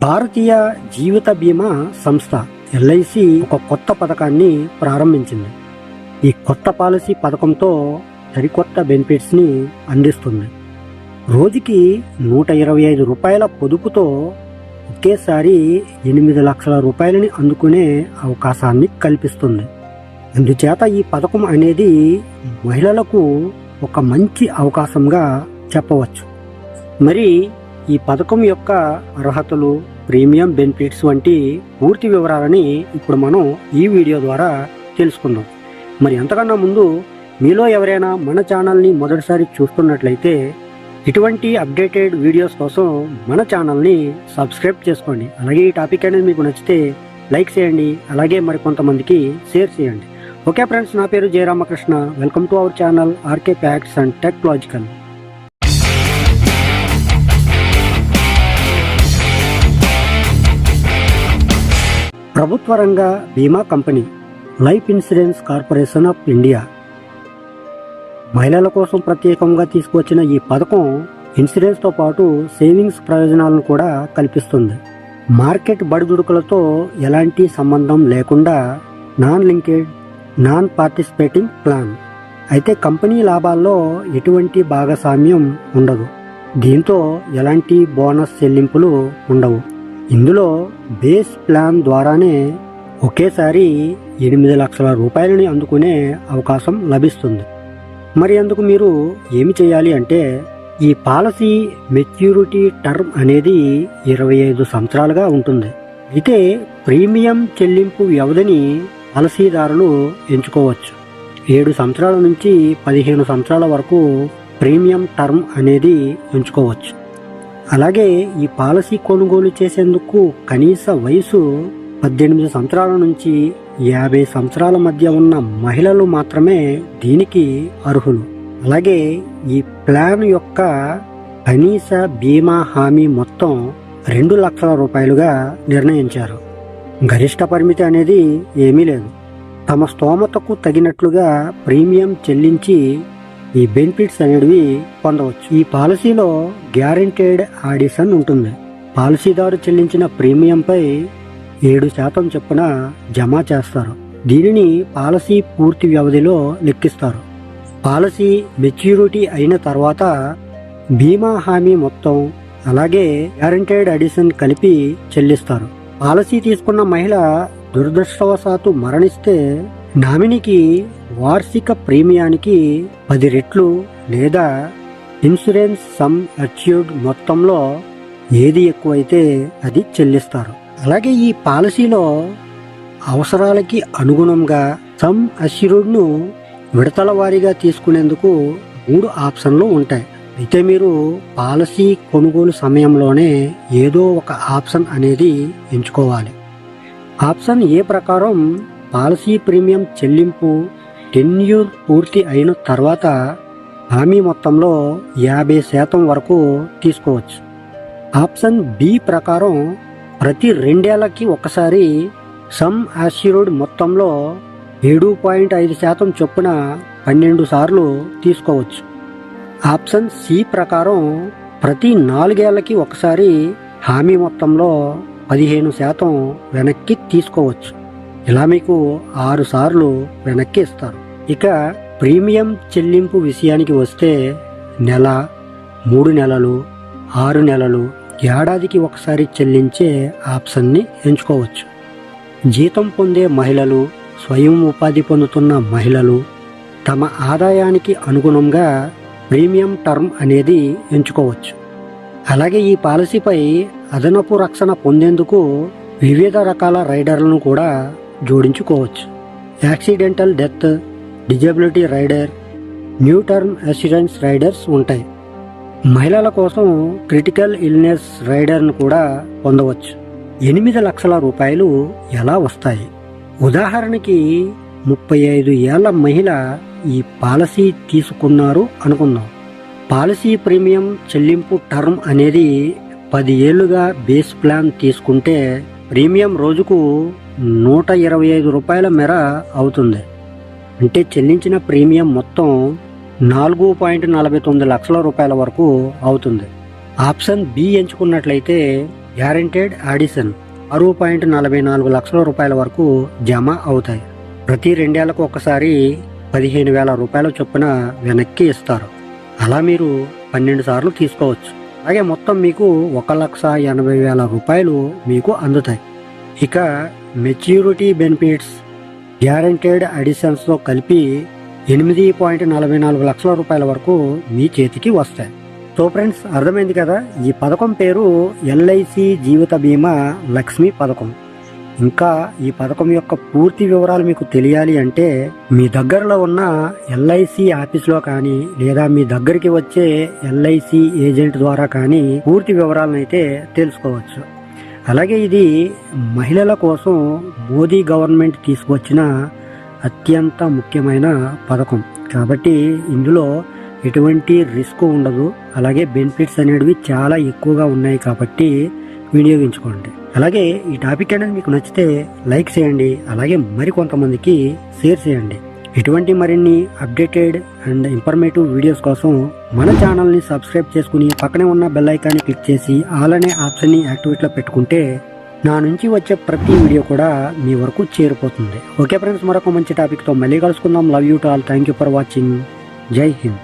భారతీయ జీవిత బీమా సంస్థ ఎల్ఐసి ఒక కొత్త పథకాన్ని ప్రారంభించింది. ఈ కొత్త పాలసీ పథకంతో సరికొత్త బెనిఫిట్స్ ని అందిస్తుంది. రోజుకి 125 రూపాయల పొదుపుతో ఒకేసారి 8 లక్షల రూపాయలని అందుకునే అవకాశాన్ని కల్పిస్తుంది. అందుచేత ఈ పథకం అనేది మహిళలకు ఒక మంచి అవకాశంగా చెప్పవచ్చు. మరి ఈ పథకం యొక్క అర్హతలు, ప్రీమియం బెనిఫిట్స్ వంటి పూర్తి వివరాలని ఇప్పుడు మనం ఈ వీడియో ద్వారా తెలుసుకుందాం. మరి అంతకన్నా ముందు మీలో ఎవరైనా మన ఛానల్ని మొదటిసారి చూస్తున్నట్లయితే ఇటువంటి అప్డేటెడ్ వీడియోస్ కోసం మన ఛానల్ని సబ్స్క్రైబ్ చేసుకోండి. అలాగే ఈ టాపిక్ అనేది మీకు నచ్చితే లైక్ చేయండి, అలాగే మరి కొంతమందికి షేర్ చేయండి. ఓకే ఫ్రెండ్స్, నా పేరు Jayaramakrishna. Welcome to our channel RK facts and technological. ప్రభుత్వ రంగ బీమా company life insurance corporation of India మహిళల కోసం ప్రత్యేకంగా తీసుకువచ్చిన ఈ పథకం ఇన్సూరెన్స్తో పాటు సేవింగ్స్ ప్రయోజనాలను కూడా కల్పిస్తుంది. మార్కెట్ బడిదుడుకులతో ఎలాంటి సంబంధం లేకుండా నాన్ లింకేడ్, నాన్ పార్టిసిపేటింగ్ ప్లాన్. అయితే కంపెనీ లాభాల్లో ఎటువంటి భాగస్వామ్యం ఉండదు. దీంతో ఎలాంటి బోనస్ చెల్లింపులు ఉండవు. ఇందులో బేస్ ప్లాన్ ద్వారానే ఒకేసారి 8 లక్షల రూపాయలని అందుకునే అవకాశం లభిస్తుంది. మరి అందుకు మీరు ఏమి చేయాలి అంటే, ఈ పాలసీ మెచ్యూరిటీ టర్మ్ అనేది 25 సంవత్సరాలుగా ఉంటుంది. అయితే ప్రీమియం చెల్లింపు వ్యవధిని పాలసీదారులు ఎంచుకోవచ్చు. 7 సంవత్సరాల నుంచి 15 సంవత్సరాల వరకు ప్రీమియం టర్మ్ అనేది ఎంచుకోవచ్చు. అలాగే ఈ పాలసీ కొనుగోలు చేసేందుకు కనీస వయసు 18 సంవత్సరాల నుంచి 50 సంవత్సరాల మధ్య ఉన్న మహిళలు మాత్రమే దీనికి అర్హులు. అలాగే ఈ ప్లాన్ యొక్క కనీస బీమా హామీ మొత్తం 2 లక్షల రూపాయలుగా నిర్ణయించారు. గరిష్ట పరిమితి అనేది ఏమీ లేదు. తమ స్తోమతకు తగినట్లుగా ప్రీమియం చెల్లించి ఈ బెనిఫిట్స్ అనేవి పొందవచ్చు. ఈ పాలసీలో గ్యారెంటెడ్ ఆడిషన్ ఉంటుంది. పాలసీదారు చెల్లించిన ప్రీమియంపై 7% చొప్పున జమ చేస్తారు. దీనిని పాలసీ పూర్తి వ్యవధిలో లెక్కిస్తారు. పాలసీ మెచ్యూరిటీ అయిన తర్వాత బీమా హామీ మొత్తం అలాగే గ్యారెంటెడ్ అడిషన్ కలిపి చెల్లిస్తారు. పాలసీ తీసుకున్న మహిళ దురదృష్టవశాత్తు మరణిస్తే నామినీకి వార్షిక ప్రీమియానికి 10 రెట్లు లేదా ఇన్సూరెన్స్ సమ్ అచ్యూర్డ్ మొత్తంలో ఏది ఎక్కువైతే అది చెల్లిస్తారు. అలాగే ఈ పాలసీలో అవసరాలకి అనుగుణంగా సమ్ అష్యూర్డ్ ను విడతల వారీగా తీసుకునేందుకు 3 ఆప్షన్లు ఉంటాయి. అయితే మీరు పాలసీ కొనుగోలు సమయంలోనే ఏదో ఒక ఆప్షన్ అనేది ఎంచుకోవాలి. ఆప్షన్ ఏ ప్రకారం పాలసీ ప్రీమియం చెల్లింపు టెన్యూర్ పూర్తి అయిన తర్వాత హామీ మొత్తంలో 50% వరకు తీసుకోవచ్చు. ఆప్షన్ బి ప్రకారం ప్రతి 2 ఏళ్లకి ఒకసారి సమ్ అష్యూర్డ్ మొత్తంలో 7.5% చొప్పున 12 సార్లు తీసుకోవచ్చు. ఆప్షన్ సి ప్రకారం ప్రతి 4 ఏళ్లకి ఒకసారి హామీ మొత్తంలో 15% వెనక్కి తీసుకోవచ్చు. ఇలా మీకు 6 సార్లు వెనక్కి ఇస్తారు. ఇక ప్రీమియం చెల్లింపు విషయానికి వస్తే నెల, 3 నెలలు, 6 నెలలు, ఏడాదికి ఒకసారి చెల్లించే ఆప్షన్ని ఎంచుకోవచ్చు. జీతం పొందే మహిళలు, స్వయం ఉపాధి పొందుతున్న మహిళలు తమ ఆదాయానికి అనుగుణంగా ప్రీమియం టర్మ్ అనేది ఎంచుకోవచ్చు. అలాగే ఈ పాలసీపై అదనపు రక్షణ పొందేందుకు వివిధ రకాల రైడర్లను కూడా జోడించుకోవచ్చు. Accidental death, disability rider, new term assurance riders ఉంటాయి. మహిళల కోసం క్రిటికల్ ఇల్నెస్ రైడర్ను కూడా పొందవచ్చు. 8 లక్షల రూపాయలు ఎలా వస్తాయి? ఉదాహరణకి 35 ఏళ్ల మహిళ ఈ పాలసీ తీసుకున్నారు అనుకుందాం. పాలసీ ప్రీమియం చెల్లింపు టర్మ్ అనేది 10 ఏళ్లుగా బేస్ ప్లాన్ తీసుకుంటే ప్రీమియం రోజుకు 125 రూపాయల మేర అవుతుంది. అంటే చెల్లించిన ప్రీమియం మొత్తం 4.49 లక్షల రూపాయల వరకు అవుతుంది. ఆప్షన్ బి ఎంచుకున్నట్లయితే గ్యారెంటెడ్ ఆడిషన్ 6.44 లక్షల రూపాయల వరకు జమ అవుతాయి. ప్రతి 2 ఏళ్లకు ఒకసారి 15,000 రూపాయల చొప్పున వెనక్కి ఇస్తారు. అలా మీరు 12 సార్లు తీసుకోవచ్చు. అలాగే మొత్తం మీకు 1,80,000 రూపాయలు మీకు అందుతాయి. ఇక మెచ్యూరిటీ బెనిఫిట్స్ గ్యారెంటెడ్ అడిషన్స్తో కలిపి 8.44 లక్షల రూపాయల వరకు మీ చేతికి వస్తాయి. సో ఫ్రెండ్స్, అర్థమైంది కదా. ఈ పథకం పేరు ఎల్ఐసి జీవిత బీమా లక్ష్మి పథకం. ఇంకా ఈ పథకం యొక్క పూర్తి వివరాలు మీకు తెలియాలి అంటే మీ దగ్గరలో ఉన్న ఎల్ఐసి ఆఫీస్లో కానీ లేదా మీ దగ్గరికి వచ్చే ఎల్ఐసి ఏజెంట్ ద్వారా కానీ పూర్తి వివరాలను అయితే తెలుసుకోవచ్చు. అలాగే ఇది మహిళల కోసం మోదీ గవర్నమెంట్ తీసుకొచ్చిన అత్యంత ముఖ్యమైన పథకం కాబట్టి ఇందులో ఎటువంటి రిస్క్ ఉండదు. అలాగే బెనిఫిట్స్ అనేవి చాలా ఎక్కువగా ఉన్నాయి కాబట్టి వినియోగించుకోండి. అలాగే ఈ టాపిక్ అనేది మీకు నచ్చితే లైక్ చేయండి. అలాగే మరికొంతమందికి షేర్ చేయండి. ఇటువంటి మరిన్ని అప్డేటెడ్ అండ్ ఇన్ఫర్మేటివ్ వీడియోస్ కోసం మన ఛానల్ని సబ్స్క్రైబ్ చేసుకుని పక్కనే ఉన్న బెల్ ఐకాన్ని క్లిక్ చేసి ఆల్ అనే ఆప్షన్ని యాక్టివేట్లో పెట్టుకుంటే నా నుంచి వచ్చే ప్రతి వీడియో కూడా మీ వరకు చేరిపోతుంది. ఓకే ఫ్రెండ్స్, మరొక మంచి టాపిక్తో మళ్ళీ కలుసుకుందాం. Love you to all. Thank you for watching. జై హింద్.